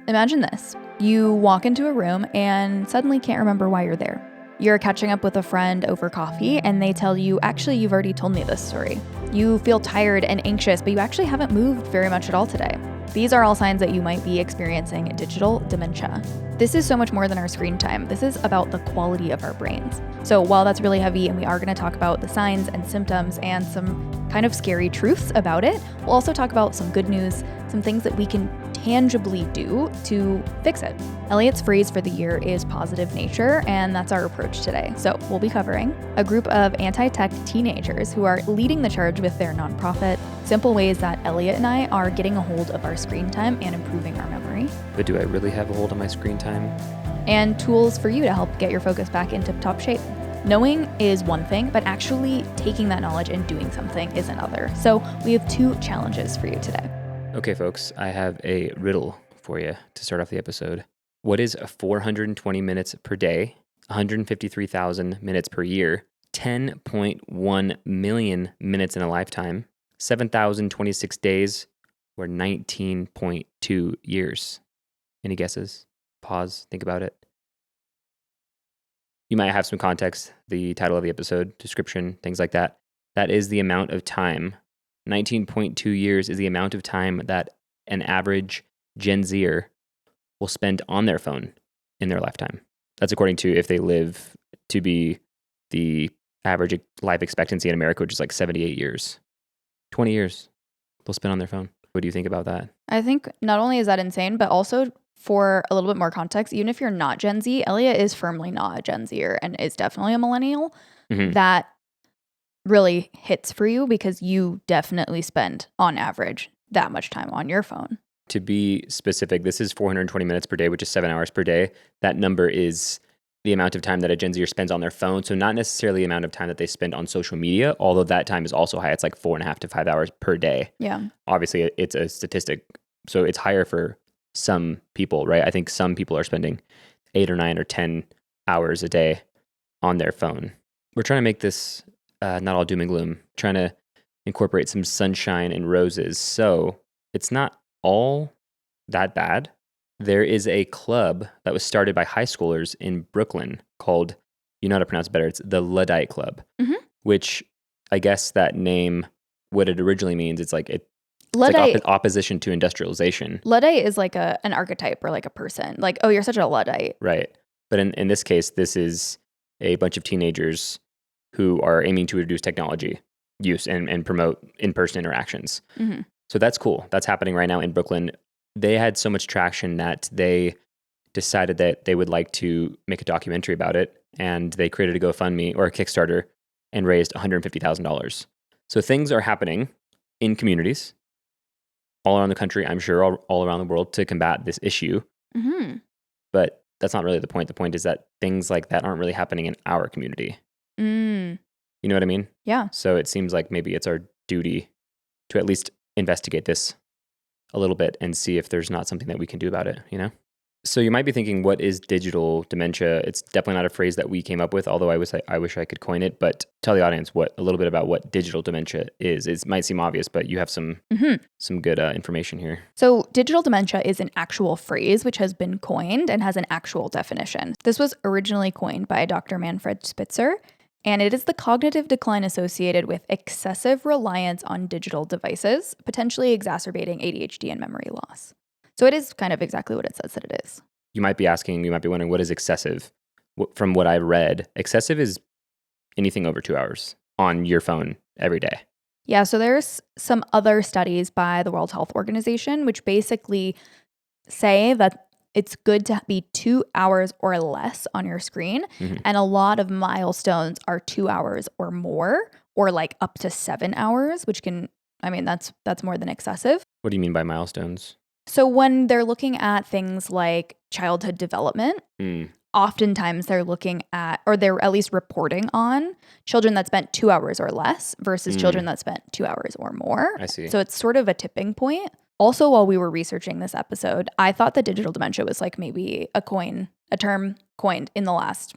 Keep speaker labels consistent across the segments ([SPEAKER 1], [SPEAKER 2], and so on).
[SPEAKER 1] Imagine this. You walk into a room and suddenly can't remember why you're there. You're catching up with a friend over coffee and they tell you, actually, you've already told me this story. You feel tired and anxious, but you actually haven't moved very much at all today. These are all signs that you might be experiencing digital dementia. This is so much more than our screen time. This is about the quality of our brains. So while that's really heavy and we are going to talk about the signs and symptoms and some kind of scary truths about it, we'll also talk about some good news, some things that we can tangibly do to fix it. Elliot's phrase for the year is positive nature, and that's our approach today. So we'll be covering a group of anti-tech teenagers who are leading the charge with their nonprofit, simple ways that Elliot and I are getting a hold of our screen time and improving our memory.
[SPEAKER 2] But do I really have a hold of my screen time?
[SPEAKER 1] And tools for you to help get your focus back in tip-top shape. Knowing is one thing, but actually taking that knowledge and doing something is another. So we have two challenges for you today.
[SPEAKER 2] Okay, folks, I have a riddle for you to start off the episode. What is 420 minutes per day, 153,000 minutes per year, 10.1 million minutes in a lifetime, 7,026 days, or 19.2 years? Any guesses? Pause, think about it. You might have some context, the title of the episode, description, things like that. That is the amount of time. 19.2 years is the amount of time that an average Gen Zer will spend on their phone in their lifetime. That's according to if they live to be the average life expectancy in America, which is like 78 years. 20 years they'll spend on their phone. What do you think about that?
[SPEAKER 1] I think not only is that insane, but also for a little bit more context, even if you're not Gen Z, Elliot is firmly not a Gen Zer and is definitely a millennial.
[SPEAKER 2] Mm-hmm.
[SPEAKER 1] That really hits for you because you definitely spend, on average, that much time on your phone.
[SPEAKER 2] To be specific, this is 420 minutes per day, which is 7 hours per day. That number is the amount of time that a Gen Zer spends on their phone. So not necessarily the amount of time that they spend on social media, although that time is also high. It's like 4.5 to 5 hours per day.
[SPEAKER 1] Yeah.
[SPEAKER 2] Obviously, it's a statistic. So it's higher for some people, right? I think some people are spending 8 or 9 or 10 hours a day on their phone. We're trying to make this not all doom and gloom, trying to incorporate some sunshine and roses. So it's not all that bad. There is a club that was started by high schoolers in Brooklyn called, you know how to pronounce it better, it's the Luddite Club, which I guess that name, what it originally means, it's like like opposition to industrialization.
[SPEAKER 1] Luddite is like an archetype or like a person. Like, oh, you're such a Luddite.
[SPEAKER 2] Right. But in this case, this is a bunch of teenagers who are aiming to reduce technology use and promote in-person interactions.
[SPEAKER 1] Mm-hmm.
[SPEAKER 2] So that's cool. That's happening right now in Brooklyn. They had so much traction that they decided that they would like to make a documentary about it, and they created a GoFundMe or a Kickstarter and raised $150,000. So things are happening in communities all around the country, I'm sure, all around the world to combat this issue.
[SPEAKER 1] Mm-hmm.
[SPEAKER 2] But that's not really the point. The point is that things like that aren't really happening in our community.
[SPEAKER 1] Mm.
[SPEAKER 2] You know what I mean?
[SPEAKER 1] Yeah.
[SPEAKER 2] So it seems like maybe it's our duty to at least investigate this a little bit and see if there's not something that we can do about it, you know? So you might be thinking, what is digital dementia? It's definitely not a phrase that we came up with, although I wish I could coin it. But tell the audience a little bit about what digital dementia is. It might seem obvious, but you have some good information here.
[SPEAKER 1] So digital dementia is an actual phrase which has been coined and has an actual definition. This was originally coined by Dr. Manfred Spitzer, and it is the cognitive decline associated with excessive reliance on digital devices, potentially exacerbating ADHD and memory loss. So it is kind of exactly what it says that it is.
[SPEAKER 2] You might be wondering, what is excessive? From what I've read, excessive is anything over 2 hours on your phone every day.
[SPEAKER 1] Yeah, so there's some other studies by the World Health Organization which basically say that it's good to be 2 hours or less on your screen.
[SPEAKER 2] Mm-hmm.
[SPEAKER 1] And a lot of milestones are 2 hours or more, or like up to 7 hours, which that's more than excessive.
[SPEAKER 2] What do you mean by milestones?
[SPEAKER 1] So when they're looking at things like childhood development, oftentimes they're looking at, or they're at least reporting on, children that spent 2 hours or less versus children that spent 2 hours or more.
[SPEAKER 2] I see.
[SPEAKER 1] So it's sort of a tipping point. Also, while we were researching this episode, I thought that digital dementia was like maybe a term coined in the last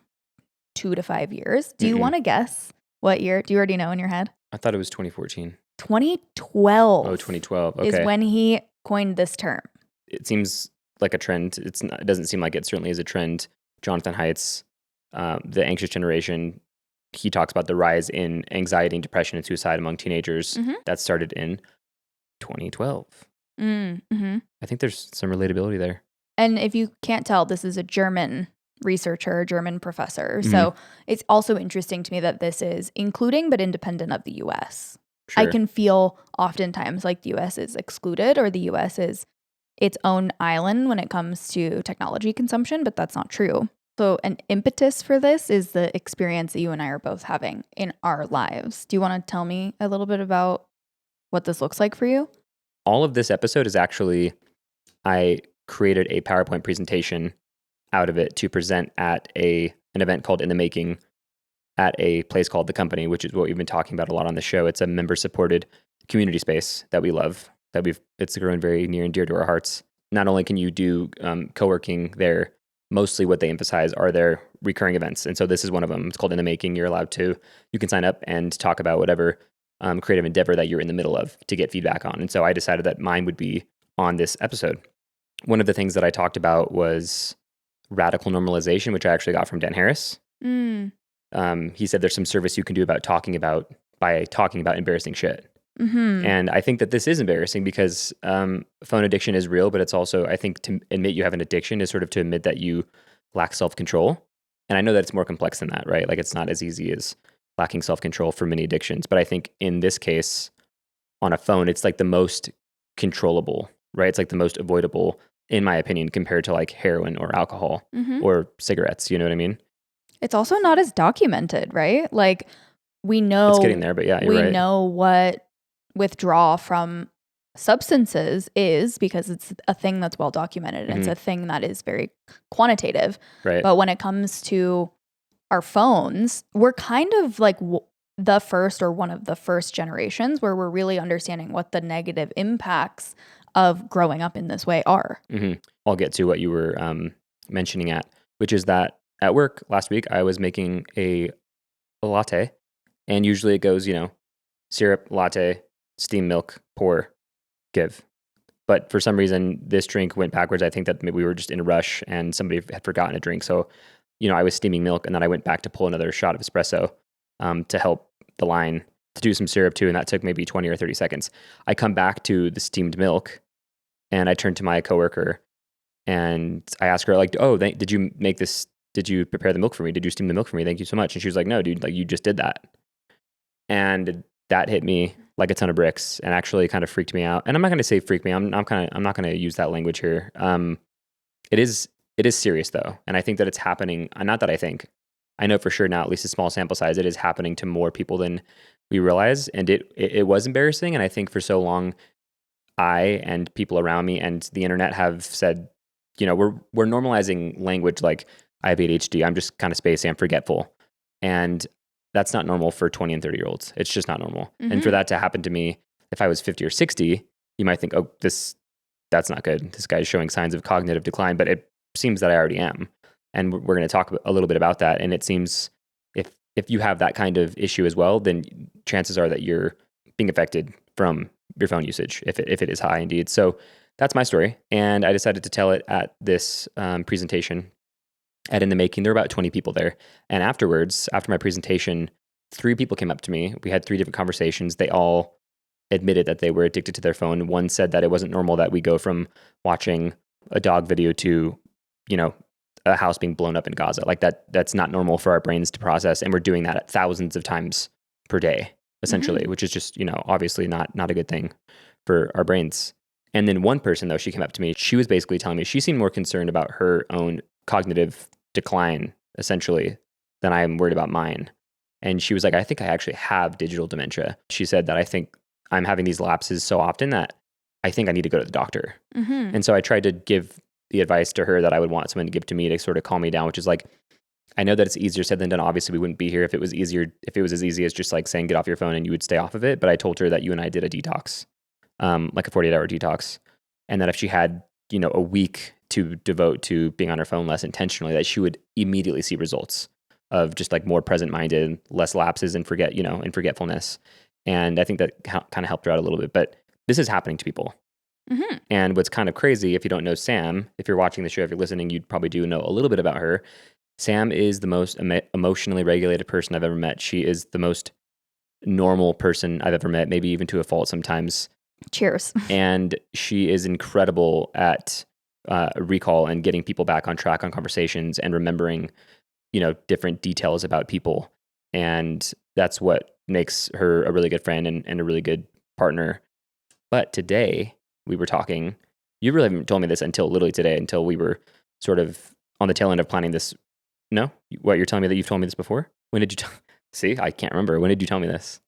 [SPEAKER 1] 2 to 5 years. Do you want to guess what year? Do you already know in your head?
[SPEAKER 2] I thought it was 2014.
[SPEAKER 1] 2012.
[SPEAKER 2] Oh, 2012. Okay.
[SPEAKER 1] Is when he coined this term.
[SPEAKER 2] It seems like a trend. It doesn't seem like it certainly is a trend. Jonathan Haidt's The Anxious Generation, he talks about the rise in anxiety and depression and suicide among teenagers that started in 2012.
[SPEAKER 1] Mm-hmm.
[SPEAKER 2] I think there's some relatability there.
[SPEAKER 1] And if you can't tell, this is a German researcher, a German professor.
[SPEAKER 2] Mm-hmm.
[SPEAKER 1] So it's also interesting to me that this is including but independent of the US.
[SPEAKER 2] Sure.
[SPEAKER 1] I can feel oftentimes like the US is excluded or the US is its own island when it comes to technology consumption, but that's not true. So an impetus for this is the experience that you and I are both having in our lives. Do you want to tell me a little bit about what this looks like for you?
[SPEAKER 2] All of this episode is actually, I created a PowerPoint presentation out of it to present at an event called In the Making at a place called The Company, which is what we've been talking about a lot on the show. It's a member-supported community space that we love, it's grown very near and dear to our hearts. Not only can you do co-working there, mostly what they emphasize are their recurring events. And so this is one of them. It's called In the Making. You can sign up and talk about whatever creative endeavor that you're in the middle of to get feedback on. And so I decided that mine would be on this episode. One of the things that I talked about was radical normalization, which I actually got from Dan Harris. He said there's some service you can do by talking about embarrassing shit.
[SPEAKER 1] Mm-hmm.
[SPEAKER 2] And I think that this is embarrassing because phone addiction is real, but it's also, I think, to admit you have an addiction is sort of to admit that you lack self-control. And I know that it's more complex than that, right? Like it's not as easy as lacking self-control for many addictions. But I think in this case, on a phone, it's like the most controllable, right? It's like the most avoidable, in my opinion, compared to like heroin or alcohol or cigarettes. You know what I mean?
[SPEAKER 1] It's also not as documented, right? Like we know
[SPEAKER 2] it's getting there, but yeah, you're right.
[SPEAKER 1] We know what withdrawal from substances is because it's a thing that's well documented and it's a thing that is very quantitative.
[SPEAKER 2] Right.
[SPEAKER 1] But when it comes to our phones, we're kind of like the first or one of the first generations where we're really understanding what the negative impacts of growing up in this way are.
[SPEAKER 2] I'll get to what you were mentioning which is that at work last week, I was making a latte, and usually it goes, syrup, latte, steam milk, pour, give. But for some reason, this drink went backwards. I think that maybe we were just in a rush and somebody had forgotten a drink. So, I was steaming milk, and then I went back to pull another shot of espresso to help the line to do some syrup too, and that took maybe 20 or 30 seconds. I come back to the steamed milk, and I turn to my coworker, and I ask her, like, oh, did you make this? Did you prepare the milk for me? Did you steam the milk for me? Thank you so much. And she was like, no, dude, like you just did that. And that hit me like a ton of bricks and actually kind of freaked me out. And I'm not going to say freak me. I'm not going to use that language here. It is serious though. And I think that it's happening. Not that I know for sure now, at least a small sample size, it is happening to more people than we realize. And it was embarrassing. And I think for so long, I and people around me and the internet have said, we're normalizing language like I have ADHD. I'm just kind of spacey. I'm forgetful. And that's not normal for 20 and 30-year-olds. It's just not normal. And for that to happen to me, if I was 50 or 60, you might think, oh, that's not good. This guy's showing signs of cognitive decline, but it seems that I already am. And we're going to talk a little bit about that. And it seems if you have that kind of issue as well, then chances are that you're being affected from your phone usage, if it is high indeed. So that's my story. And I decided to tell it at this presentation at In the Making. There were about 20 people there. And afterwards, after my presentation, 3 people came up to me. We had 3 different conversations. They all admitted that they were addicted to their phone. One said that it wasn't normal that we go from watching a dog video to, a house being blown up in Gaza. Like that's not normal for our brains to process. And we're doing that thousands of times per day, essentially, which is just, obviously not a good thing for our brains. And then one person, though, she came up to me. She was basically telling me she seemed more concerned about her own cognitive decline, essentially, than I am worried about mine. And she was like, I think I actually have digital dementia. She said that I think I'm having these lapses so often that I think I need to go to the doctor. And so I tried to give the advice to her that I would want someone to give to me to sort of calm me down, which is like, I know that it's easier said than done. Obviously, we wouldn't be here if it was as easy as just like saying, get off your phone and you would stay off of it. But I told her that you and I did a detox, like a 48-hour detox. And that if she had, a week to devote to being on her phone less intentionally, that she would immediately see results of just like more present-minded, less lapses and forgetfulness. And I think that kind of helped her out a little bit. But this is happening to people.
[SPEAKER 1] Mm-hmm.
[SPEAKER 2] And what's kind of crazy, if you don't know Sam, if you're watching the show, if you're listening, you probably do know a little bit about her. Sam is the most emotionally regulated person I've ever met. She is the most normal person I've ever met, maybe even to a fault sometimes.
[SPEAKER 1] Cheers.
[SPEAKER 2] And she is incredible at recall and getting people back on track on conversations and remembering, different details about people. And that's what makes her a really good friend and a really good partner. But today we were talking, you really haven't told me this until literally today, until we were sort of on the tail end of planning this. No? What, you're telling me that you've told me this before? When did you see? I can't remember. When did you tell me this?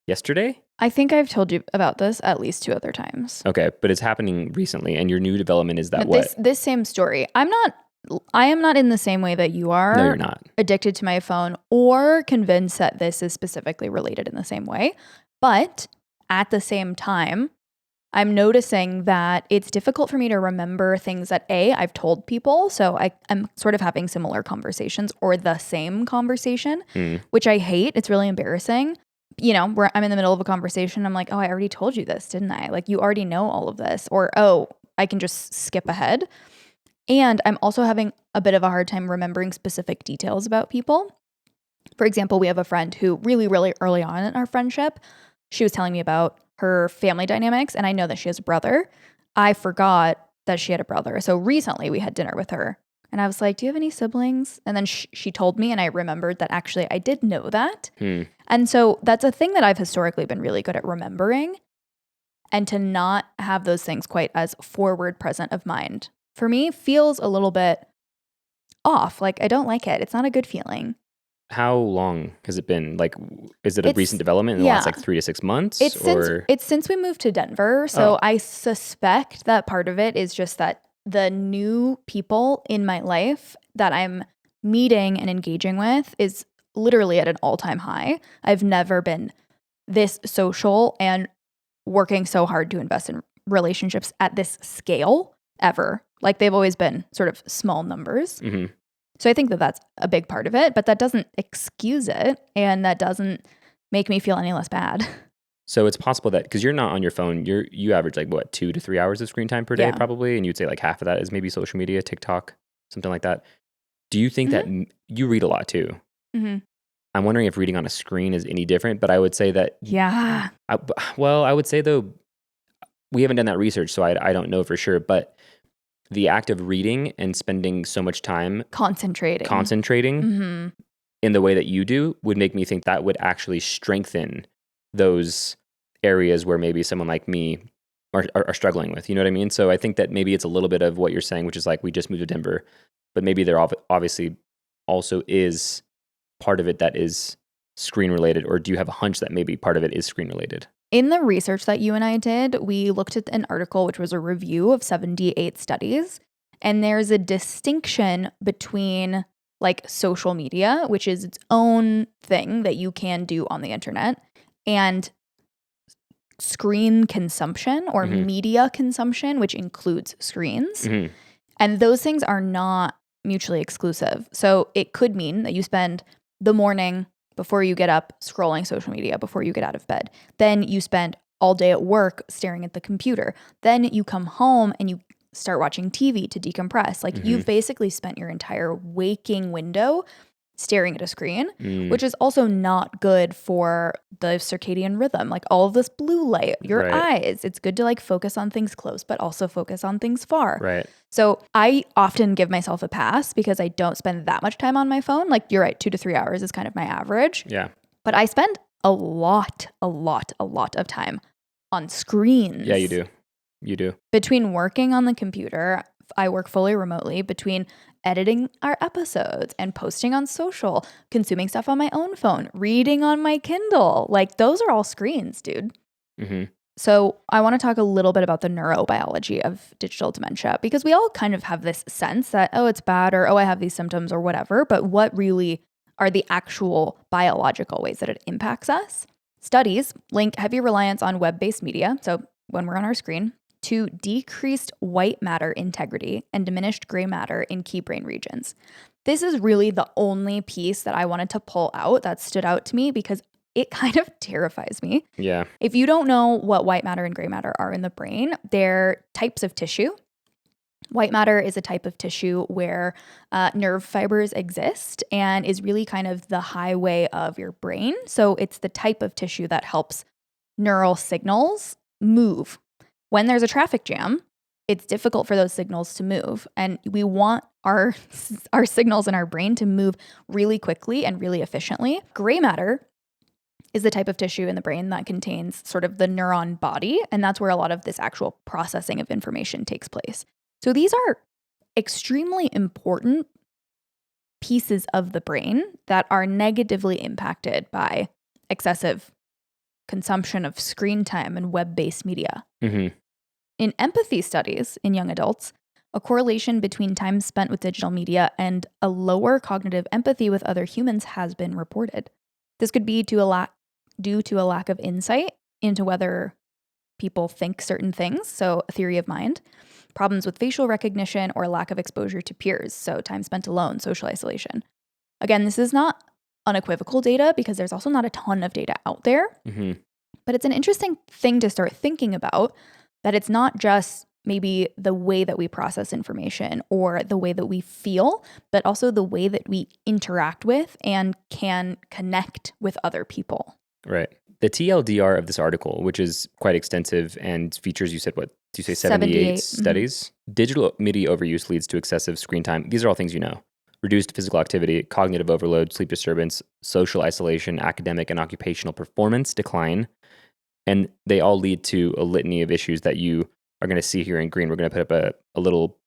[SPEAKER 2] Yesterday?
[SPEAKER 1] I think I've told you about this at least 2 other times.
[SPEAKER 2] Okay, but it's happening recently, and your new development is that what?
[SPEAKER 1] This same story. I am not in the same way that you are.
[SPEAKER 2] No, you're not.
[SPEAKER 1] Addicted to my phone or convinced that this is specifically related in the same way. But at the same time, I'm noticing that it's difficult for me to remember things that I've told people. So I'm sort of having similar conversations or the same conversation, which I hate. It's really embarrassing. Where I'm in the middle of a conversation, I'm like, oh, I already told you this, didn't I? Like, you already know all of this. Or, oh, I can just skip ahead. And I'm also having a bit of a hard time remembering specific details about people. For example, we have a friend who really, really early on in our friendship, she was telling me about her family dynamics, and I know that she has a brother. I forgot that she had a brother. So recently we had dinner with her, and I was like, do you have any siblings? And then she told me, and I remembered that actually I did know that. And so that's a thing that I've historically been really good at remembering, and to not have those things quite as forward present of mind, for me, feels a little bit off. Like, I don't like it. It's not a good feeling.
[SPEAKER 2] How long has it been? Like, is it a recent development in the last 3 to 6 months?
[SPEAKER 1] It's since we moved to Denver. So I suspect that part of it is just that the new people in my life that I'm meeting and engaging with is literally at an all-time high. I've never been this social and working so hard to invest in relationships at this scale ever. Like, they've always been sort of small numbers.
[SPEAKER 2] Mm-hmm.
[SPEAKER 1] So I think that that's a big part of it, but that doesn't excuse it, and that doesn't make me feel any less bad.
[SPEAKER 2] So it's possible that, because you're not on your phone, you average like what, 2 to 3 hours of screen time per day probably, and you'd say like half of that is maybe social media, TikTok, something like that. Do you think that you read a lot too?
[SPEAKER 1] Mm-hmm.
[SPEAKER 2] I'm wondering if reading on a screen is any different, but I would say that.
[SPEAKER 1] Yeah.
[SPEAKER 2] I would say though, we haven't done that research, so I don't know for sure, but the act of reading and spending so much time concentrating in the way that you do would make me think that would actually strengthen those areas where maybe someone like me are struggling with. You know what I mean? So I think that maybe it's a little bit of what you're saying, which is like, we just moved to Denver, but maybe there obviously also is part of it that is screen related. Or do you have a hunch that maybe part of it is screen related?
[SPEAKER 1] In the research that you and I did, we looked at an article which was a review of 78 studies. And there's a distinction between like social media, which is its own thing that you can do on the internet, and screen consumption or media consumption, which includes screens. And those things are not mutually exclusive. So it could mean that you spend the morning before you get up scrolling social media, before you get out of bed. Then you spend all day at work staring at the computer. Then you come home and you start watching TV to decompress. Like, you've basically spent your entire waking window staring at a screen, which is also not good for the circadian rhythm. Like, all of this blue light, your eyes, it's good to like focus on things close, but also focus on things far.
[SPEAKER 2] Right.
[SPEAKER 1] So I often give myself a pass because I don't spend that much time on my phone. Like, you're right, 2 to 3 hours is kind of my average.
[SPEAKER 2] Yeah.
[SPEAKER 1] But I spend a lot of time on screens.
[SPEAKER 2] Yeah, you do. You do.
[SPEAKER 1] Between working on the computer, I work fully remotely, between editing our episodes and posting on social, consuming stuff on my own phone, reading on my Kindle. Like, those are all screens, dude. So I want to talk a little bit about the neurobiology of digital dementia, because we all kind of have this sense that, oh, it's bad, or, oh, I have these symptoms or whatever. But what really are the actual biological ways that it impacts us? Studies link heavy reliance on web-based media, so when we're on our screen, to decreased white matter integrity and diminished gray matter in key brain regions. This is really the only piece that I wanted to pull out that stood out to me, because it kind of terrifies me.
[SPEAKER 2] Yeah.
[SPEAKER 1] If you don't know what white matter and gray matter are in the brain, they're types of tissue. White matter is a type of tissue where nerve fibers exist and is really kind of the highway of your brain. So it's the type of tissue that helps neural signals move. When there's a traffic jam, it's difficult for those signals to move. And we want our signals in our brain to move really quickly and really efficiently. Gray matter is the type of tissue in the brain that contains sort of the neuron body. And that's where a lot of this actual processing of information takes place. So these are extremely important pieces of the brain that are negatively impacted by excessive consumption of screen time and web-based media.
[SPEAKER 2] Mm-hmm.
[SPEAKER 1] In empathy studies in young adults, a correlation between time spent with digital media and a lower cognitive empathy with other humans has been reported. This could be due to a lack of insight into whether people think certain things, so a theory of mind, problems with facial recognition, or lack of exposure to peers, so time spent alone, social isolation. Again, this is not unequivocal data because there's also not a ton of data out there, but it's an interesting thing to start thinking about, that it's not just maybe the way that we process information or the way that we feel, but also the way that we interact with and can connect with other people.
[SPEAKER 2] Right. The TLDR of this article, which is quite extensive and features, you said, what? Do you say 78 studies? Digital media overuse leads to excessive screen time. These are all things you know. Reduced physical activity, cognitive overload, sleep disturbance, social isolation, academic and occupational performance decline. And they all lead to a litany of issues that you are going to see here in green. We're going to put up a little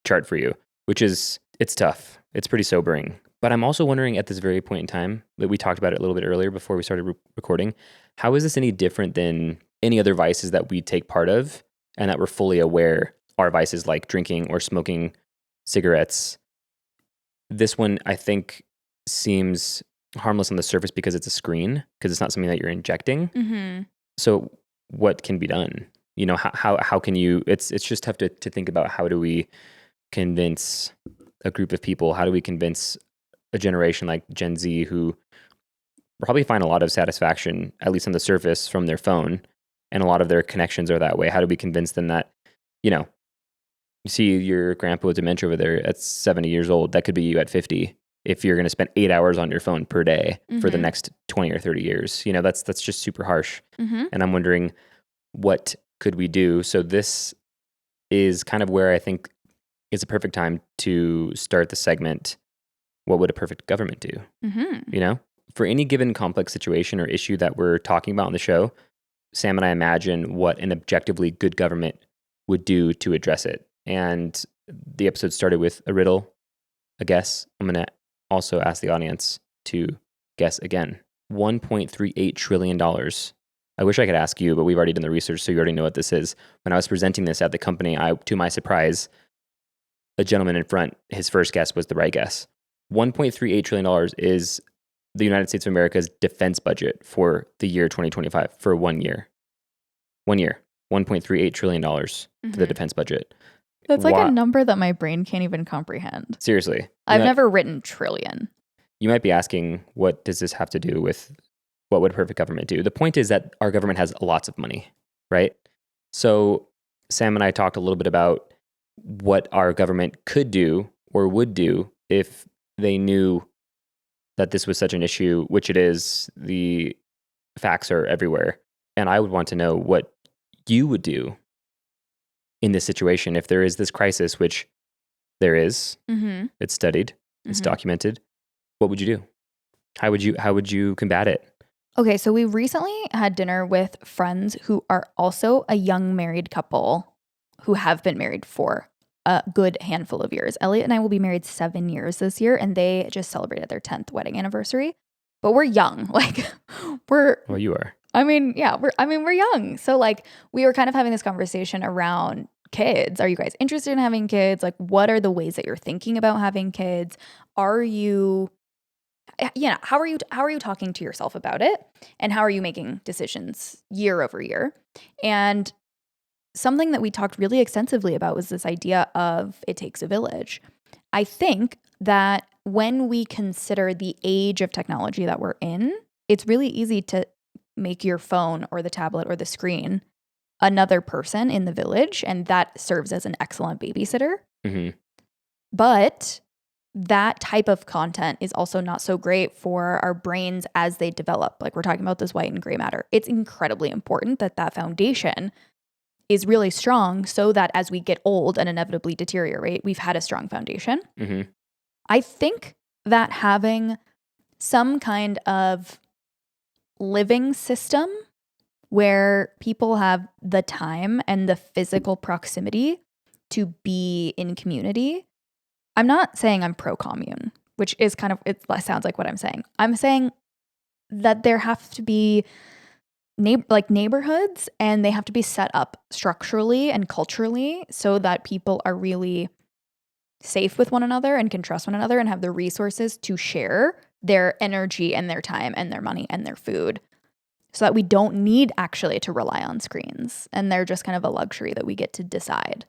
[SPEAKER 2] chart for you, which is, it's tough. It's pretty sobering. But I'm also wondering at this very point in time, that we talked about it a little bit earlier before we started recording, how is this any different than any other vices that we take part of and that we're fully aware are vices like drinking or smoking cigarettes? This one, I think, seems harmless on the surface because it's a screen, because it's not something that you're injecting.
[SPEAKER 1] Mm-hmm.
[SPEAKER 2] So what can be done? You know, how can you, it's just tough to think about, how do we convince a group of people? How do we convince a generation like Gen Z who probably find a lot of satisfaction, at least on the surface, from their phone, and a lot of their connections are that way? How do we convince them that, you know, you see your grandpa with dementia over there at 70 years old, that could be you at 50 if you're going to spend 8 hours on your phone per day for the next 20 or 30 years. You know, that's just super harsh. And I'm wondering, what could we do? So this is kind of where I think is a perfect time to start the segment, what would a perfect government do? You know, for any given complex situation or issue that we're talking about on the show, Sam and I imagine what an objectively good government would do to address it. And the episode started with a riddle, a guess. I'm going to also ask the audience to guess again. $1.38 trillion. I wish I could ask you, but we've already done the research, so you already know what this is. When I was presenting this at the company, to my surprise, a gentleman in front, his first guess was the right guess. $1.38 trillion is the United States of America's defense budget for the year 2025, for 1 year. 1 year, $1.38 trillion for the defense budget.
[SPEAKER 1] That's like a number that my brain can't even comprehend.
[SPEAKER 2] Seriously.
[SPEAKER 1] I've never written trillion.
[SPEAKER 2] You might be asking, what does this have to do with what would a perfect government do? The point is that our government has lots of money, right? So Sam and I talked a little bit about what our government could do or would do if they knew that this was such an issue, which it is. The facts are everywhere. And I would want to know what you would do in this situation if there is this crisis, which there is. It's studied, it's documented. What would you do? How would you combat it?
[SPEAKER 1] Okay, so we recently had dinner with friends who are also a young married couple who have been married for a good handful of years. Elliot and I will be married 7 years this year, and they just celebrated their 10th wedding anniversary. But we're young. Well,
[SPEAKER 2] you are.
[SPEAKER 1] I mean, yeah, we're young. So like we were kind of having this conversation around kids. Are you guys interested in having kids? Like, what are the ways that you're thinking about having kids? Are you, how are you talking to yourself about it? And how are you making decisions year over year? And something that we talked really extensively about was this idea of it takes a village. I think that when we consider the age of technology that we're in, it's really easy to make your phone or the tablet or the screen another person in the village, and that serves as an excellent babysitter.
[SPEAKER 2] Mm-hmm.
[SPEAKER 1] But that type of content is also not so great for our brains as they develop. Like we're talking about this white and gray matter. It's incredibly important that that foundation is really strong so that as we get old and inevitably deteriorate, we've had a strong foundation.
[SPEAKER 2] Mm-hmm.
[SPEAKER 1] I think that having some kind of living system where people have the time and the physical proximity to be in community. I'm not saying I'm pro-commune, which is kind of, it sounds like what I'm saying. I'm saying that there have to be neighborhoods, and they have to be set up structurally and culturally so that people are really safe with one another and can trust one another and have the resources to share their energy and their time and their money and their food, so that we don't need actually to rely on screens, and they're just kind of a luxury that we get to decide.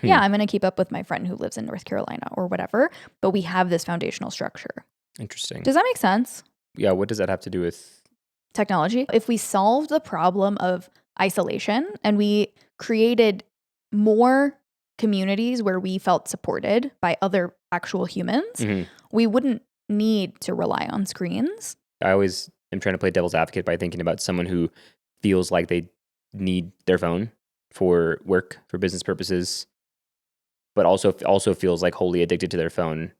[SPEAKER 1] Yeah, I'm going to keep up with my friend who lives in North Carolina or whatever, but we have this foundational structure.
[SPEAKER 2] Interesting.
[SPEAKER 1] Does that make sense?
[SPEAKER 2] Yeah, what does that have to do with
[SPEAKER 1] technology? If we solved the problem of isolation and we created more communities where we felt supported by other actual humans, we wouldn't need to rely on screens.
[SPEAKER 2] I always am trying to play devil's advocate by thinking about someone who feels like they need their phone for work, for business purposes, but also feels like wholly addicted to their phone.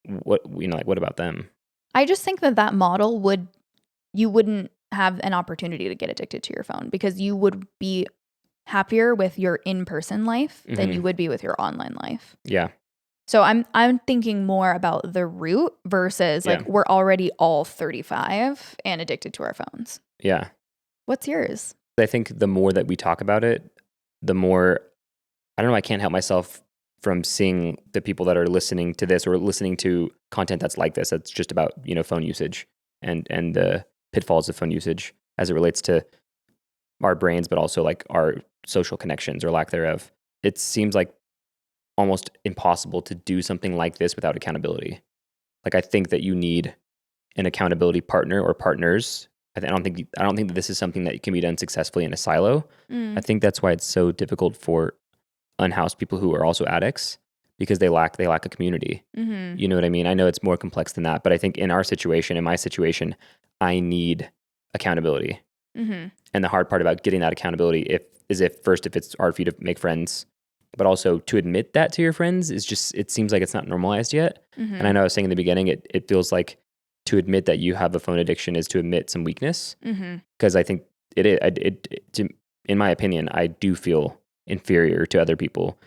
[SPEAKER 2] What about them?
[SPEAKER 1] I just think that model you wouldn't have an opportunity to get addicted to your phone, because you would be happier with your in-person life than you would be with your online life.
[SPEAKER 2] Yeah.
[SPEAKER 1] So I'm thinking more about the root versus like we're already all 35 and addicted to our phones.
[SPEAKER 2] Yeah.
[SPEAKER 1] What's yours?
[SPEAKER 2] I think the more that we talk about it, the more, I don't know, I can't help myself from seeing the people that are listening to this or listening to content that's like this, that's just about, phone usage and the pitfalls of phone usage as it relates to our brains, but also like our social connections or lack thereof. It seems like almost impossible to do something like this without accountability. Like, I think that you need an accountability partner or partners. I don't think that this is something that can be done successfully in a silo. I think that's why it's so difficult for unhoused people who are also addicts, because they lack a community. You know what I mean? I know it's more complex than that, but I think in my situation, I need accountability. And the hard part about getting that accountability is if it's hard for you to make friends, but also to admit that to your friends it seems like it's not normalized yet. And I know I was saying in the beginning, it feels like to admit that you have a phone addiction is to admit some weakness. Because I think in my opinion, I do feel inferior to other people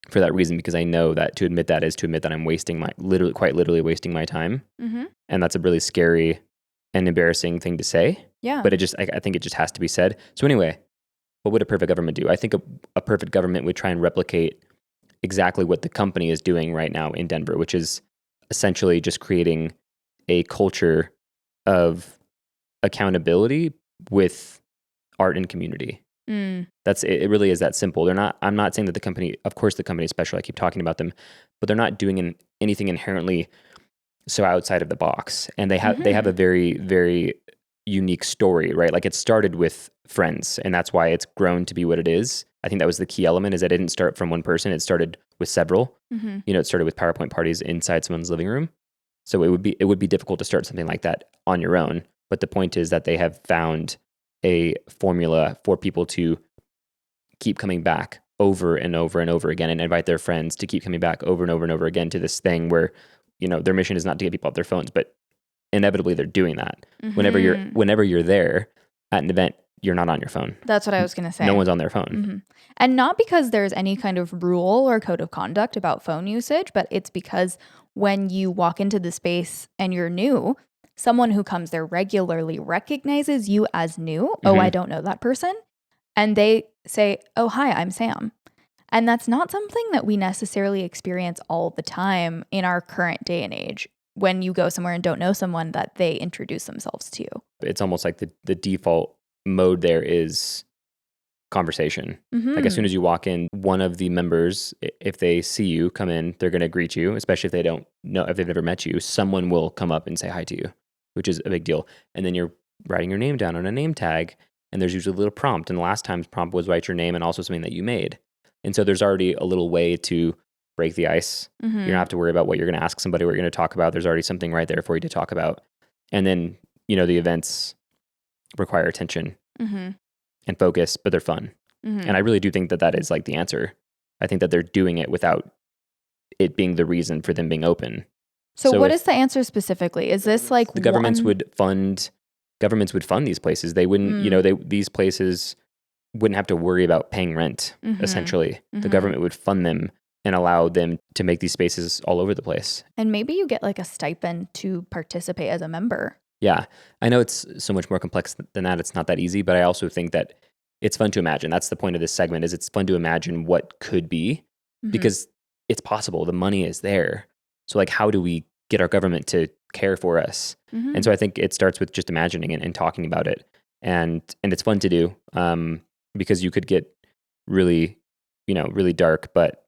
[SPEAKER 2] for that reason, because I know that to admit that is to admit that I'm quite literally wasting my time. And that's a really scary and embarrassing thing to say.
[SPEAKER 1] Yeah.
[SPEAKER 2] But I think it just has to be said. So anyway, what would a perfect government do? I think a perfect government would try and replicate exactly what the company is doing right now in Denver, which is essentially just creating a culture of accountability with art and community. It really is that simple. I'm not saying that the company, of course the company is special, I keep talking about them, but they're not doing anything inherently so outside of the box. And they have a very, very unique story, right? Like, it started with friends, and that's why it's grown to be what it is. I think that was the key element, is that it didn't start from one person. It started with several. It started with PowerPoint parties inside someone's living room. So it would be difficult to start something like that on your own. But the point is that they have found a formula for people to keep coming back over and over and over again, and invite their friends to keep coming back over and over and over again to this thing where, their mission is not to get people off their phones, but inevitably they're doing that. Whenever you're there at an event, you're not on your phone.
[SPEAKER 1] That's what I was going to say.
[SPEAKER 2] No one's on their phone.
[SPEAKER 1] And not because there's any kind of rule or code of conduct about phone usage, but it's because when you walk into the space and you're new, someone who comes there regularly recognizes you as new. Oh, I don't know that person. And they say, oh, hi, I'm Sam. And that's not something that we necessarily experience all the time in our current day and age. When you go somewhere and don't know someone, that they introduce themselves to you.
[SPEAKER 2] It's almost like the default mode there is conversation. Like, as soon as you walk in, one of the members, if they see you come in, they're going to greet you, especially if they don't know, if they've never met you, someone will come up and say hi to you. which is a big deal. And then you're writing your name down on a name tag, and there's usually a little prompt. And last time's prompt was write your name and also something that you made. And so there's already a little way to break the ice. You don't have to worry about what you're going to ask somebody, what you're going to talk about. There's already something right there for you to talk about. And then, the events require attention and focus, but they're fun. And I really do think that is like the answer. I think that they're doing it without it being the reason for them being open.
[SPEAKER 1] So what is the answer specifically? Is this like
[SPEAKER 2] the governments would fund these places? They wouldn't, these places wouldn't have to worry about paying rent, essentially. The government would fund them and allow them to make these spaces all over the place.
[SPEAKER 1] And maybe you get like a stipend to participate as a member.
[SPEAKER 2] Yeah. I know it's so much more complex than that. It's not that easy, but I also think that it's fun to imagine. That's the point of this segment, is it's fun to imagine what could be, because it's possible. The money is there. So like, how do we get our government to care for us? And so I think it starts with just imagining and talking about it. And it's fun to do, because you could get really, really dark, but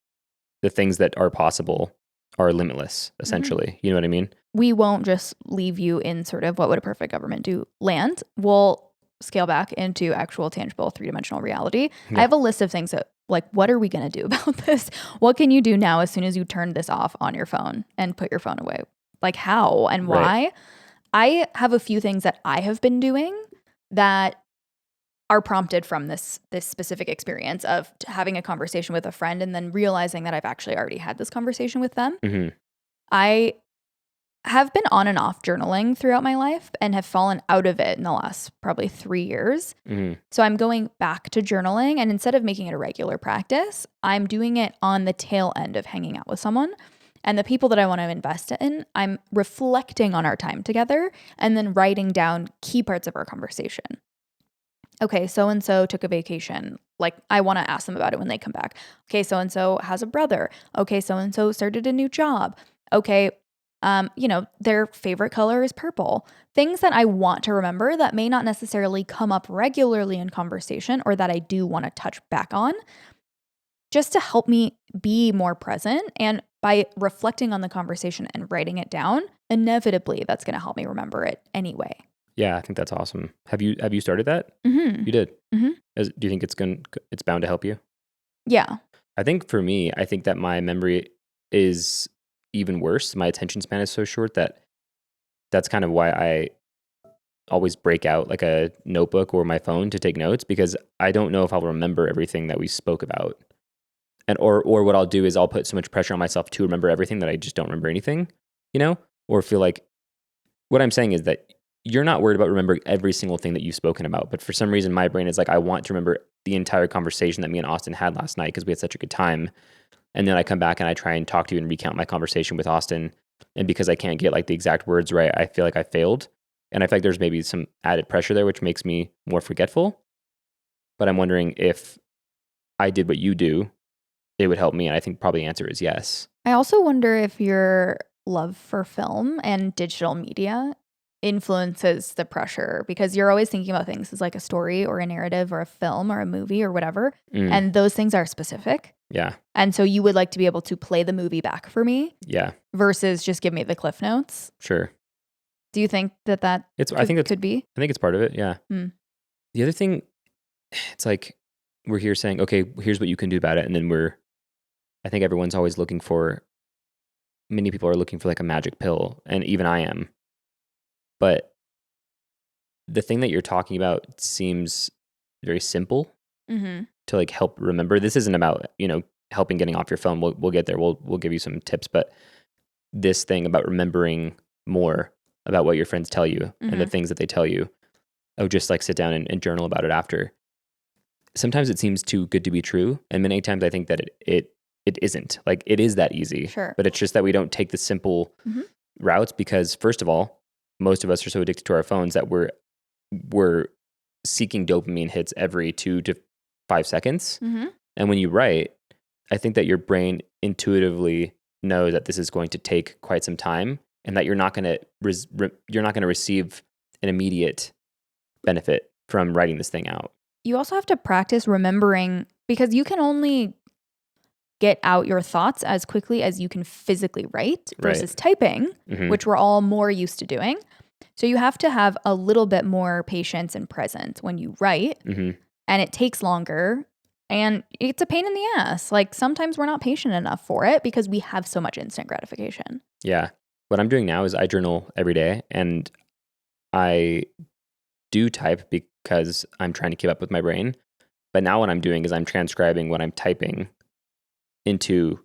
[SPEAKER 2] the things that are possible are limitless, essentially. You know what I mean?
[SPEAKER 1] We won't just leave you in sort of what would a perfect government do land. We'll scale back into actual, tangible, 3-dimensional reality. Yeah. I have a list of things that, like, what are we going to do about this? What can you do now as soon as you turn this off on your phone and put your phone away? Like, how and why? Right. I have a few things that I have been doing that are prompted from this specific experience of having a conversation with a friend and then realizing that I've actually already had this conversation with them. I have been on and off journaling throughout my life and have fallen out of it in the last probably 3 years. So I'm going back to journaling, and instead of making it a regular practice, I'm doing it on the tail end of hanging out with someone. And the people that I want to invest in, I'm reflecting on our time together and then writing down key parts of our conversation. Okay, so-and-so took a vacation. Like, I want to ask them about it when they come back. Okay, so-and-so has a brother. Okay, so-and-so started a new job. Okay, their favorite color is purple. Things that I want to remember that may not necessarily come up regularly in conversation, or that I do want to touch back on, just to help me be more present. And by reflecting on the conversation and writing it down, inevitably that's going to help me remember it anyway.
[SPEAKER 2] Yeah, I think that's awesome. Have you started that? You did. Do you think it's bound to help you?
[SPEAKER 1] Yeah.
[SPEAKER 2] I think for me, I think that my memory is even worse. My attention span is so short that's kind of why I always break out like a notebook or my phone to take notes, because I don't know if I'll remember everything that we spoke about. And or what I'll do is I'll put so much pressure on myself to remember everything that I just don't remember anything, or feel like, what I'm saying is that you're not worried about remembering every single thing that you've spoken about. But for some reason, my brain is like, I want to remember the entire conversation that me and Austin had last night because we had such a good time. And then I come back and I try and talk to you and recount my conversation with Austin. And because I can't get like the exact words right, I feel like I failed. And I feel like there's maybe some added pressure there, which makes me more forgetful. But I'm wondering if I did what you do, it would help me. And I think probably the answer is yes.
[SPEAKER 1] I also wonder if your love for film and digital media influences the pressure, because you're always thinking about things as like a story or a narrative or a film or a movie or whatever. And those things are specific.
[SPEAKER 2] Yeah.
[SPEAKER 1] And so you would like to be able to play the movie back for me.
[SPEAKER 2] Yeah.
[SPEAKER 1] Versus just give me the cliff notes.
[SPEAKER 2] Sure.
[SPEAKER 1] Do you think that
[SPEAKER 2] I think it
[SPEAKER 1] could be?
[SPEAKER 2] I think it's part of it. Yeah. The other thing, it's like we're here saying, okay, here's what you can do about it. And then I think everyone's always many people are looking for like a magic pill. And even I am. But the thing that you're talking about seems very simple to like help remember. This isn't about, helping getting off your phone. We'll get there. We'll give you some tips. But this thing about remembering more about what your friends tell you and the things that they tell you, just like sit down and journal about it after. Sometimes it seems too good to be true. And many times I think that it isn't. Like, it is that easy.
[SPEAKER 1] Sure.
[SPEAKER 2] But it's just that we don't take the simple routes because, first of all, most of us are so addicted to our phones that we're seeking dopamine hits every 2 to 5 seconds. And when you write, I think that your brain intuitively knows that this is going to take quite some time, and that you're not going to receive an immediate benefit from writing this thing out.
[SPEAKER 1] You also have to practice remembering, because you can only get out your thoughts as quickly as you can physically write versus typing, which we're all more used to doing. So you have to have a little bit more patience and presence when you write,
[SPEAKER 2] Mm-hmm.
[SPEAKER 1] and it takes longer. And it's a pain in the ass. Like sometimes we're not patient enough for it because we have so much instant gratification.
[SPEAKER 2] Yeah. What I'm doing now is I journal every day, and I do type because I'm trying to keep up with my brain. But now what I'm doing is I'm transcribing what I'm typing into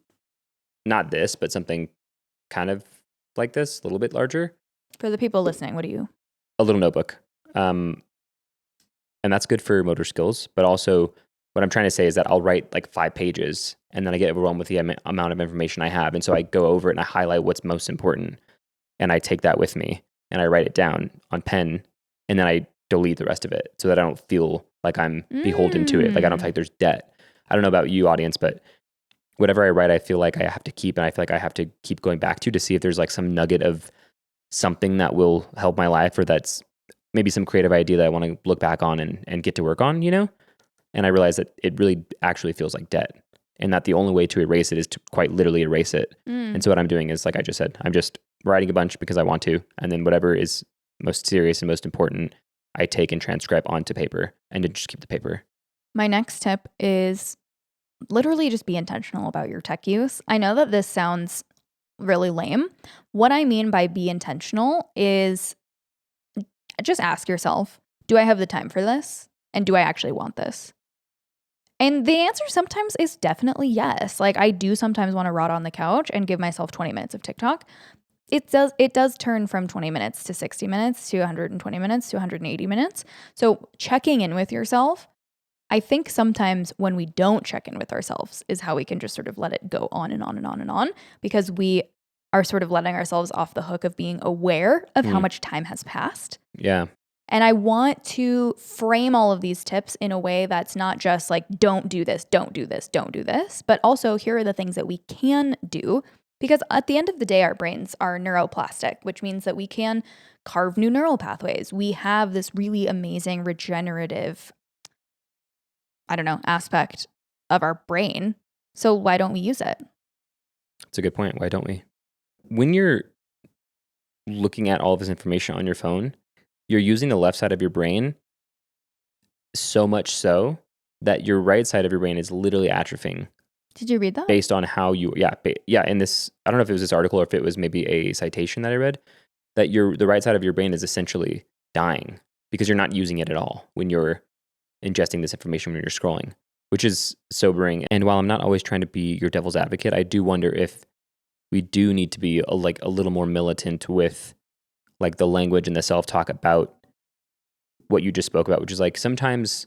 [SPEAKER 2] not this, but something kind of like this, a little bit larger.
[SPEAKER 1] For the people listening, what do you?
[SPEAKER 2] A little notebook. And that's good for motor skills. But also, what I'm trying to say is that I'll write like 5 pages and then I get overwhelmed with the amount of information I have. And so I go over it and I highlight what's most important. And I take that with me and I write it down on pen, and then I delete the rest of it so that I don't feel like I'm beholden to it. Like I don't feel like there's debt. I don't know about you, audience, but whatever I write, I feel like I have to keep, and I feel like I have to keep going back to see if there's like some nugget of something that will help my life, or that's maybe some creative idea that I want to look back on and get to work on, you know? And I realized that it really actually feels like debt, and that the only way to erase it is to quite literally erase it. And so what I'm doing is, like I just said, I'm just writing a bunch because I want to, and then whatever is most serious and most important, I take and transcribe onto paper and to just keep the paper.
[SPEAKER 1] My next tip is literally just be intentional about your tech use. I know that this sounds really lame. What I mean by be intentional is just ask yourself, do I have the time for this? And do I actually want this? And the answer sometimes is definitely yes. Like I do sometimes want to rot on the couch and give myself 20 minutes of TikTok. It does turn from 20 minutes to 60 minutes to 120 minutes to 180 minutes. So checking in with yourself, I think sometimes when we don't check in with ourselves is how we can just sort of let it go on and on and on and on, because we are sort of letting ourselves off the hook of being aware of how much time has passed.
[SPEAKER 2] Yeah.
[SPEAKER 1] And I want to frame all of these tips in a way that's not just like, don't do this, don't do this, don't do this, but also here are the things that we can do. Because at the end of the day, our brains are neuroplastic, which means that we can carve new neural pathways. We have this really amazing regenerative, aspect of our brain. So why don't we use it?
[SPEAKER 2] That's a good point. Why don't we? When you're looking at all of this information on your phone, you're using the left side of your brain so much so that your right side of your brain is literally atrophying.
[SPEAKER 1] Did you read that?
[SPEAKER 2] Based on how you, in this, I don't know if it was this article or if it was maybe a citation that I read, that the right side of your brain is essentially dying because you're not using it at all when you're ingesting this information, when you're scrolling, which is sobering. And while I'm not always trying to be your devil's advocate, I do wonder if we do need to be a little more militant with like the language and the self-talk about what you just spoke about, which is like sometimes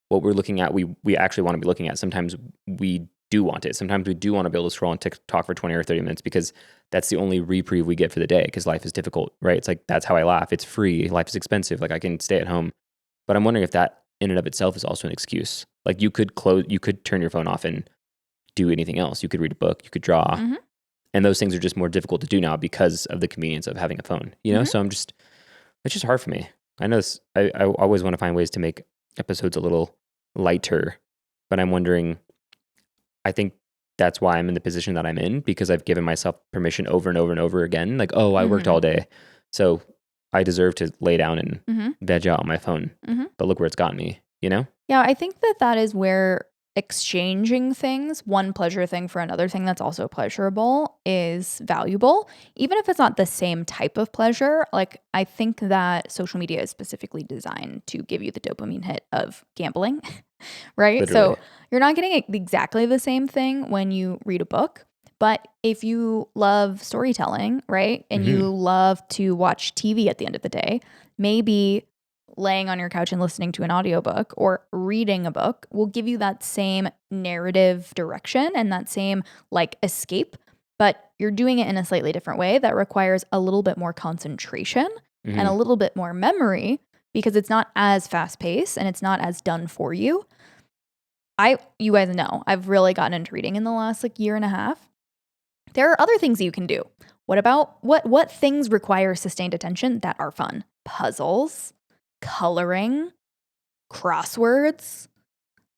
[SPEAKER 2] what we're looking at, we actually want to be looking at. Sometimes we do want it. Sometimes we do want to be able to scroll on TikTok for 20 or 30 minutes because that's the only reprieve we get for the day because life is difficult, right? It's like, that's how I laugh. It's free. Life is expensive. Like I can stay at home. But I'm wondering if that in and of itself is also an excuse. Like you could turn your phone off and do anything else. You could read a book, you could draw. Mm-hmm. And those things are just more difficult to do now because of the convenience of having a phone, you know? Mm-hmm. So it's just hard for me. I know this, I always want to find ways to make episodes a little lighter, but I'm wondering, I think that's why I'm in the position that I'm in, because I've given myself permission over and over and over again. Like, oh, I worked all day, so I deserve to lay down and veg out on my phone. Mm-hmm. But look where it's gotten me, you know?
[SPEAKER 1] Yeah, I think that is where exchanging things, one pleasure thing for another thing that's also pleasurable, is valuable. Even if it's not the same type of pleasure, like I think that social media is specifically designed to give you the dopamine hit of gambling, right? Literally. So you're not getting exactly the same thing when you read a book. But if you love storytelling, right, and you love to watch TV at the end of the day, maybe laying on your couch and listening to an audiobook or reading a book will give you that same narrative direction and that same like escape, but you're doing it in a slightly different way that requires a little bit more concentration and a little bit more memory because it's not as fast paced and it's not as done for you. You guys know, I've really gotten into reading in the last like year and a half. There are other things you can do. What about what things require sustained attention that are fun? Puzzles, coloring, crosswords.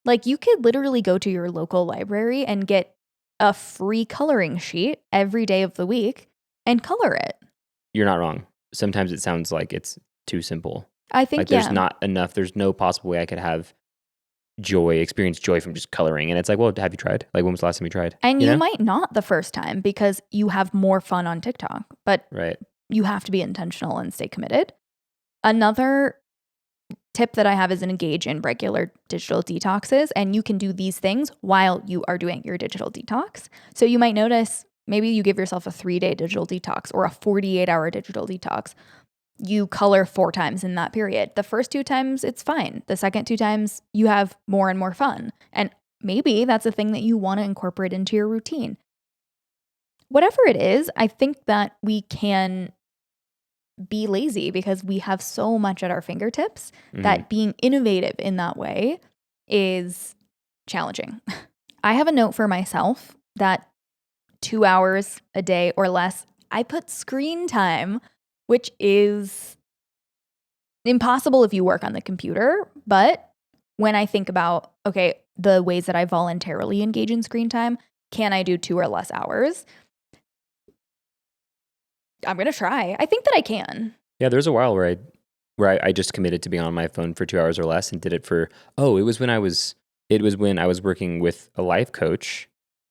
[SPEAKER 1] Like you could literally go to your local library and get a free coloring sheet every day of the week and color it.
[SPEAKER 2] You're not wrong. Sometimes it sounds like it's too simple.
[SPEAKER 1] I think,
[SPEAKER 2] like there's not enough. There's no possible way I could have experience joy from just coloring. And it's like, well, have you tried? Like, when was the last time you tried?
[SPEAKER 1] And you might not the first time because you have more fun on TikTok, but
[SPEAKER 2] Right.
[SPEAKER 1] you have to be intentional and stay committed. Another tip that I have is engage in regular digital detoxes, and you can do these things while you are doing your digital detox. So you might notice maybe you give yourself a 3-day digital detox or a 48-hour digital detox. You color 4 times in that period. The first 2 times, it's fine. The second 2 times, you have more and more fun. And maybe that's a thing that you want to incorporate into your routine. Whatever it is, I think that we can be lazy because we have so much at our fingertips that being innovative in that way is challenging. I have a note for myself that 2 hours a day or less, I put screen time, which is impossible if you work on the computer. But when I think about, okay, the ways that I voluntarily engage in screen time, can I do 2 or less hours? I'm going to try. I think that I can.
[SPEAKER 2] Yeah, there's a while where I just committed to being on my phone for 2 hours or less and did it for, it was when I was working with a life coach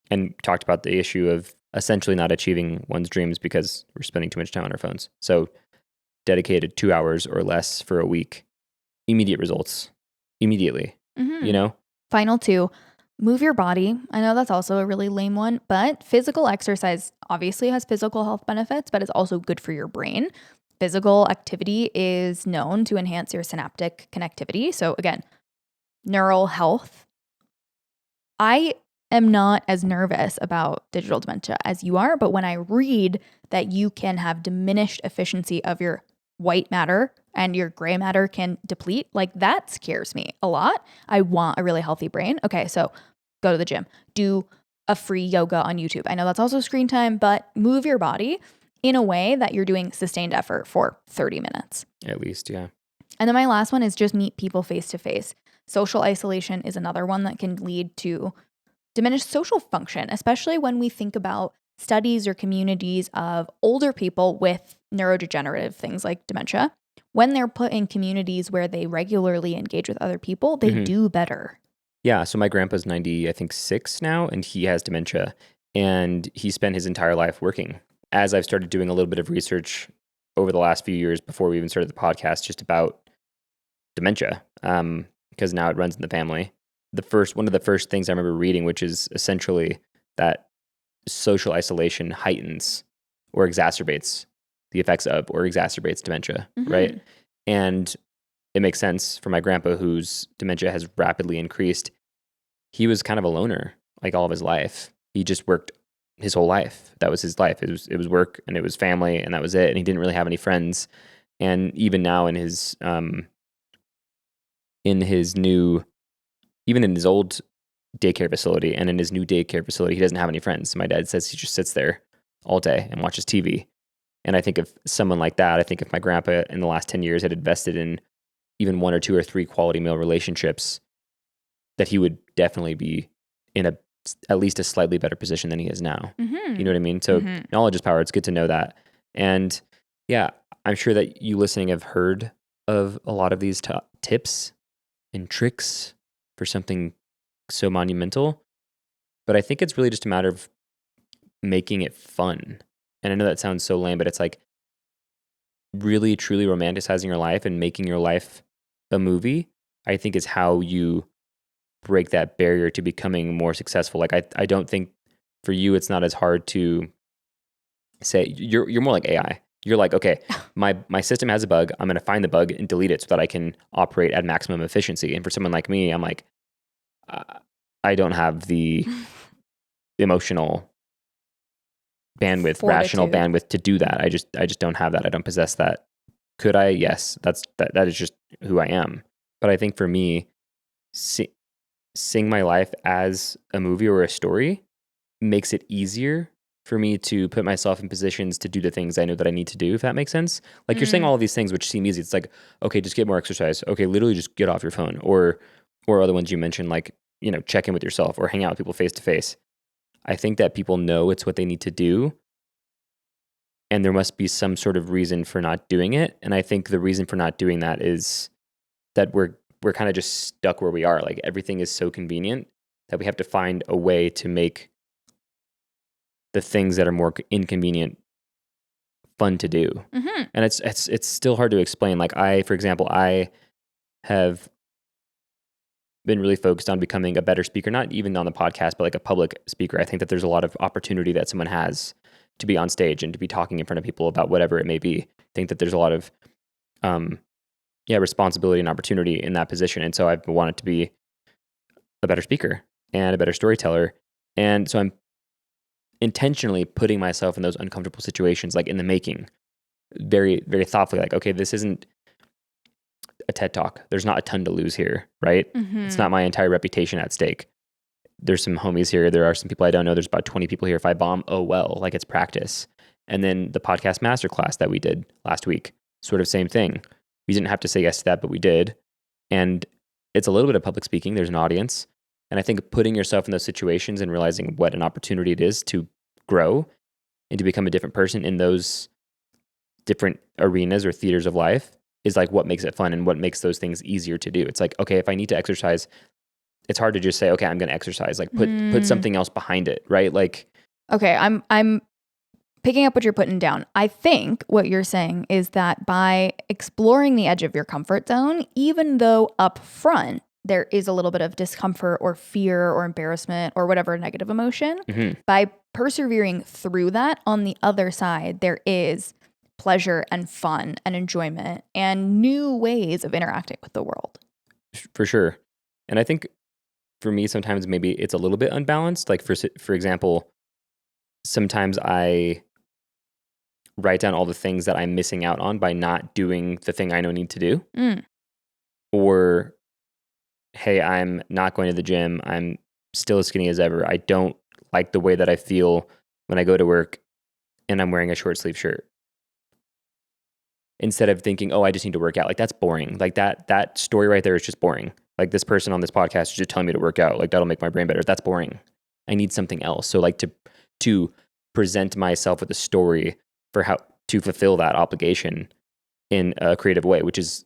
[SPEAKER 2] and talked about the issue of essentially not achieving one's dreams because we're spending too much time on our phones. So dedicated 2 hours or less for a week, immediate results, immediately,
[SPEAKER 1] Final 2, move your body. I know that's also a really lame one, but physical exercise obviously has physical health benefits, but it's also good for your brain. Physical activity is known to enhance your synaptic connectivity. So again, neural health. I am not as nervous about digital dementia as you are, but when I read that you can have diminished efficiency of your white matter and your gray matter can deplete, like that scares me a lot. I want a really healthy brain. Okay, so go to the gym, do a free yoga on YouTube. I know that's also screen time, but move your body in a way that you're doing sustained effort for 30 minutes.
[SPEAKER 2] At least, yeah.
[SPEAKER 1] And then my last one is just meet people face to face. Social isolation is another one that can lead to diminished social function, especially when we think about studies or communities of older people with neurodegenerative things like dementia. When they're put in communities where they regularly engage with other people, they do better.
[SPEAKER 2] Yeah, so my grandpa's 90, I think 6 now, and he has dementia, and he spent his entire life working. As I've started doing a little bit of research over the last few years before we even started the podcast just about dementia, because now it runs in the family. One of the first things I remember reading, which is essentially that social isolation heightens or exacerbates the effects of or exacerbates dementia, right? And it makes sense for my grandpa, whose dementia has rapidly increased. He was kind of a loner, like all of his life. He just worked his whole life. That was his life. It was work and it was family and that was it. And he didn't really have any friends. And even now in his even in his old daycare facility and in his new daycare facility, he doesn't have any friends. My dad says he just sits there all day and watches TV. And I think of someone like that. I think if my grandpa in the last 10 years had invested in even 1 or 2 or 3 quality meal relationships, that he would definitely be in at least a slightly better position than he is now. You know what I mean? So knowledge is power. It's good to know that. And yeah, I'm sure that you listening have heard of a lot of these tips and tricks for something so monumental. But I think it's really just a matter of making it fun. And I know that sounds so lame, but it's like really, truly romanticizing your life and making your life a movie, I think is how you break that barrier to becoming more successful. Like I don't think for you it's not as hard to say you're more like AI. You're like, okay, my system has a bug. I'm going to find the bug and delete it so that I can operate at maximum efficiency. And for someone like me, I'm like, I don't have the emotional bandwidth, rational bandwidth to do that. I just don't have that. I don't possess that. Could I? Yes. That is just who I am. But I think for me, seeing my life as a movie or a story makes it easier for me to put myself in positions to do the things I know that I need to do, if that makes sense. Like you're saying all of these things which seem easy. It's like, okay, just get more exercise. Okay, literally just get off your phone. Or other ones you mentioned, like, check in with yourself or hang out with people face to face. I think that people know it's what they need to do, and there must be some sort of reason for not doing it. And I think the reason for not doing that is that we're kind of just stuck where we are. Like everything is so convenient that we have to find a way to make the things that are more inconvenient fun to do.
[SPEAKER 1] Mm-hmm.
[SPEAKER 2] And it's still hard to explain. Like for example, I have been really focused on becoming a better speaker, not even on the podcast, but like a public speaker. I think that there's a lot of opportunity that someone has to be on stage and to be talking in front of people about whatever it may be. I think that there's a lot of responsibility and opportunity in that position. And so I've wanted to be a better speaker and a better storyteller. And so I'm intentionally putting myself in those uncomfortable situations, like in the making, very, very thoughtfully, like, okay, this isn't a TED Talk. There's not a ton to lose here, right?
[SPEAKER 1] Mm-hmm.
[SPEAKER 2] It's not my entire reputation at stake. There's some homies here. There are some people I don't know. There's about 20 people here. If I bomb, oh well, like it's practice. And then the podcast masterclass that we did last week, sort of same thing. We didn't have to say yes to that, but we did. And it's a little bit of public speaking. There's an audience. And I think putting yourself in those situations and realizing what an opportunity it is to grow and to become a different person in those different arenas or theaters of life is like what makes it fun and what makes those things easier to do. It's like, okay, if I need to exercise, it's hard to just say, okay, I'm going to exercise. Like put something else behind it, right? Like,
[SPEAKER 1] okay, I'm picking up what you're putting down. I think what you're saying is that by exploring the edge of your comfort zone, even though up front there is a little bit of discomfort or fear or embarrassment or whatever negative emotion, by persevering through that, on the other side, there is pleasure and fun and enjoyment and new ways of interacting with the world.
[SPEAKER 2] For sure. And I think for me, sometimes maybe it's a little bit unbalanced. Like for example, sometimes I write down all the things that I'm missing out on by not doing the thing I know I need to do. Or, hey, I'm not going to the gym. I'm still as skinny as ever. I don't like the way that I feel when I go to work and I'm wearing a short sleeve shirt. Instead of thinking, oh, I just need to work out. Like that's boring. Like that story right there is just boring. Like this person on this podcast is just telling me to work out. Like that'll make my brain better. That's boring. I need something else. So like to present myself with a story for how to fulfill that obligation in a creative way, which is,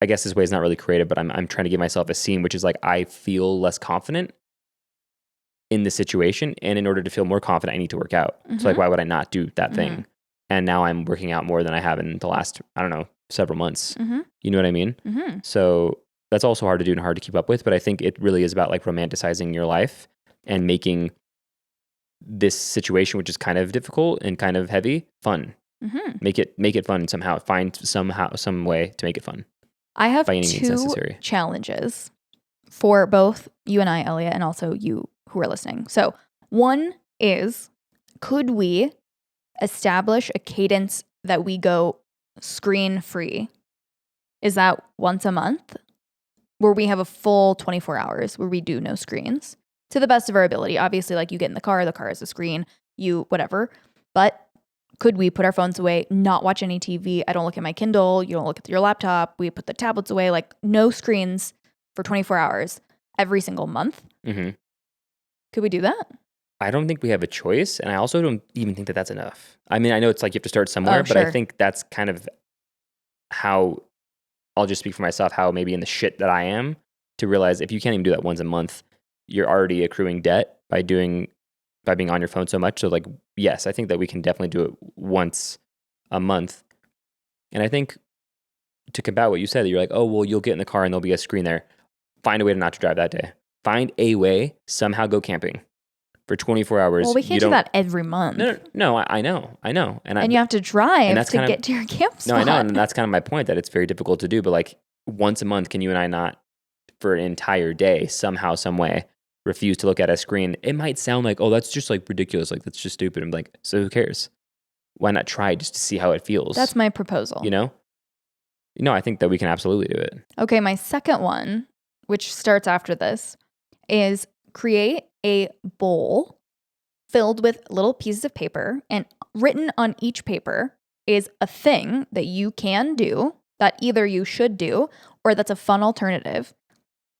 [SPEAKER 2] I guess this way is not really creative, but I'm trying to give myself a scene, which is like, I feel less confident in the situation. And in order to feel more confident, I need to work out. So like, why would I not do that thing? And now I'm working out more than I have in the last, I don't know, several months. You know what I mean? So that's also hard to do and hard to keep up with. But I think it really is about like romanticizing your life and making this situation, which is kind of difficult and kind of heavy, fun. Make it fun somehow. Find some way to make it fun.
[SPEAKER 1] I have
[SPEAKER 2] by any means
[SPEAKER 1] two
[SPEAKER 2] necessary.
[SPEAKER 1] challenges for both you and I, Elliot, and also you who are listening. So one is, could we establish a cadence that we go screen free? Is that once a month where we have a full 24 hours where we do no screens to the best of our ability? Obviously, like you get in the car has a screen, you whatever. But could we put our phones away, not watch any TV? I don't look at my Kindle. You don't look at your laptop. We put the tablets away, like no screens for 24 hours every single month. Could we do that?
[SPEAKER 2] I don't think we have a choice. And I also don't even think that that's enough. I mean, I know it's like you have to start somewhere, but I think that's kind of how, I'll just speak for myself, how maybe in the shit that I am, to realize if you can't even do that once a month, you're already accruing debt by being on your phone so much. So like, yes, I think that we can definitely do it once a month. And I think to combat what you said, that you're like, oh, well, you'll get in the car and there'll be a screen there. Find a way to not to drive that day. Find a way, somehow go camping for 24 hours.
[SPEAKER 1] Well, we can't do that every month.
[SPEAKER 2] No, I know. And
[SPEAKER 1] you have to drive to get to your camp spot.
[SPEAKER 2] No, I know. And that's kind of my point, that it's very difficult to do. But like once a month, can you and I not, for an entire day, somehow, some way, refuse to look at a screen? It might sound like, oh, that's just like ridiculous. Like that's just stupid. I'm like, so who cares? Why not try just to see how it feels?
[SPEAKER 1] That's my proposal.
[SPEAKER 2] You know? No, I think that we can absolutely do it.
[SPEAKER 1] Okay, my second one, which starts after this, is create a bowl filled with little pieces of paper, and written on each paper is a thing that you can do, that either you should do, or that's a fun alternative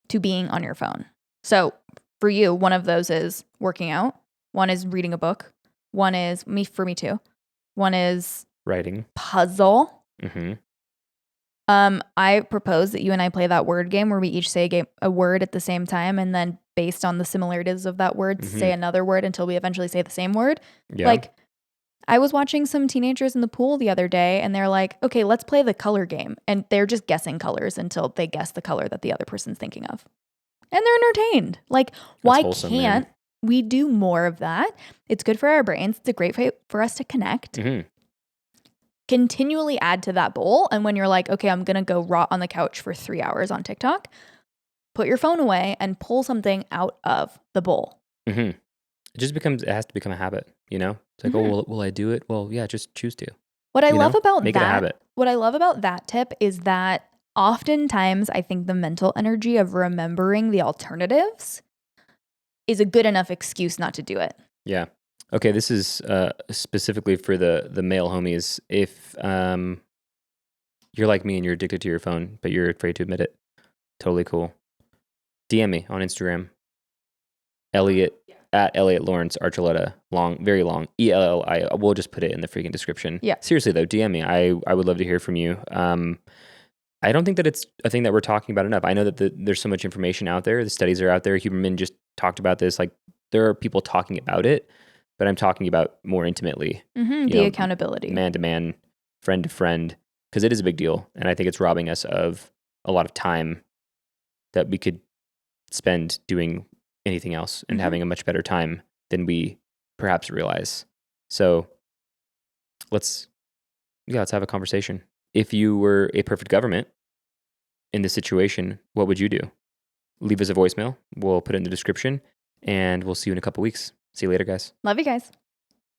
[SPEAKER 1] to being on your phone. So for you, one of those is working out. One is reading a book. One is, for me too, One is
[SPEAKER 2] Writing.
[SPEAKER 1] puzzle.
[SPEAKER 2] Mm-hmm.
[SPEAKER 1] I propose that you and I play that word game where we each say a word at the same time, and then based on the similarities of that word, say another word until we eventually say the same word.
[SPEAKER 2] Yeah.
[SPEAKER 1] Like, I was watching some teenagers in the pool the other day, and they're like, okay, let's play the color game. And they're just guessing colors until they guess the color that the other person's thinking of. And they're entertained. Like, why
[SPEAKER 2] wholesome,
[SPEAKER 1] can't
[SPEAKER 2] man.
[SPEAKER 1] we do more of that? It's good for our brains. It's a great way for us to connect.
[SPEAKER 2] Mm-hmm.
[SPEAKER 1] Continually add to that bowl. And when you're like, okay, I'm going to go rot on the couch for 3 hours on TikTok, put your phone away and pull something out of the bowl.
[SPEAKER 2] Mm-hmm. It has to become a habit, you know? It's like, oh, will I do it? Well, yeah, just choose to.
[SPEAKER 1] What I love about
[SPEAKER 2] Make it a habit.
[SPEAKER 1] What I love about that tip is that oftentimes I think the mental energy of remembering the alternatives is a good enough excuse not to do it.
[SPEAKER 2] Yeah. Okay, this is specifically for the male homies. If you're like me and you're addicted to your phone, but you're afraid to admit it, totally cool. DM me on Instagram. Elliot at Elliot Lawrence Archuleta, long, very long, ELLI. We'll just put it in the freaking description.
[SPEAKER 1] Yeah.
[SPEAKER 2] Seriously though, DM me. I would love to hear from you. I don't think that it's a thing that we're talking about enough. I know that there's so much information out there. The studies are out there. Huberman just talked about this. Like, there are people talking about it, but I'm talking about more intimately.
[SPEAKER 1] The accountability.
[SPEAKER 2] Man to man, friend to friend, because it is a big deal. And I think it's robbing us of a lot of time that we could spend doing anything else and having a much better time than we perhaps realize. So let's have a conversation. If you were a perfect government in this situation, what would you do? Leave us a voicemail. We'll put it in the description, and we'll see you in a couple weeks. See you later, guys.
[SPEAKER 1] Love you guys.